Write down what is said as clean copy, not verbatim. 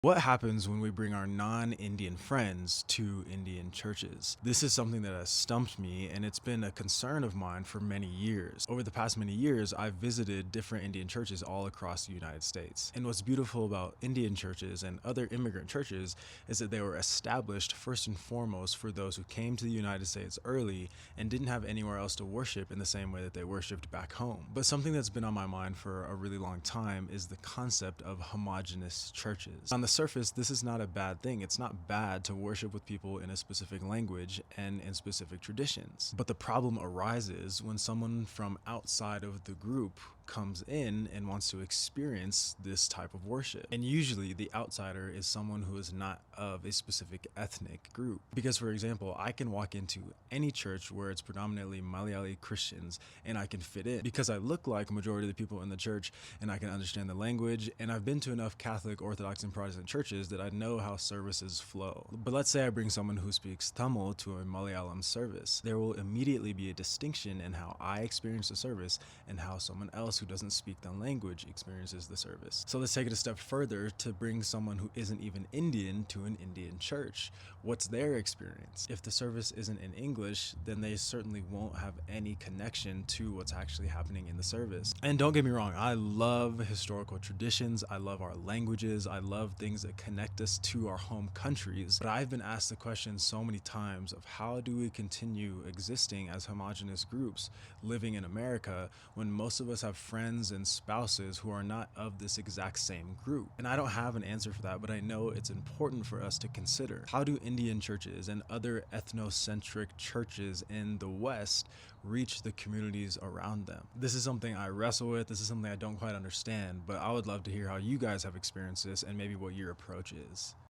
What happens when we bring our non-Indian friends to Indian churches? This is something that has stumped me, and it's been a concern of mine for many years. Over the past many years, I've visited different Indian churches all across the United States. And what's beautiful about Indian churches and other immigrant churches is that they were established first and foremost for those who came to the United States early and didn't have anywhere else to worship in the same way that they worshiped back home. But something that's been on my mind for a really long time is the concept of homogenous churches. On the surface, this is not a bad thing. It's not bad to worship with people in a specific language and in specific traditions. But the problem arises when someone from outside of the group comes in and wants to experience this type of worship. And usually the outsider is someone who is not of a specific ethnic group. Because, for example, I can walk into any church where it's predominantly Malayali Christians and I can fit in because I look like a majority of the people in the church and I can understand the language, and I've been to enough Catholic, Orthodox, and Protestant churches that I know how services flow. But let's say I bring someone who speaks Tamil to a Malayalam service. There will immediately be a distinction in how I experience the service and how someone else who doesn't speak the language experiences the service. So let's take it a step further to bring someone who isn't even Indian to an Indian church. What's their experience? If the service isn't in English, then they certainly won't have any connection to what's actually happening in the service. And don't get me wrong, I love historical traditions, I love our languages, I love things that connect us to our home countries. But I've been asked the question so many times of how do we continue existing as homogenous groups living in America when most of us have friends and spouses who are not of this exact same group? And I don't have an answer for that, but I know it's important for us to consider. How do Indian churches and other ethnocentric churches in the West reach the communities around them? This is something I wrestle with. This is something I don't quite understand, but I would love to hear how you guys have experienced this and maybe what your approach is.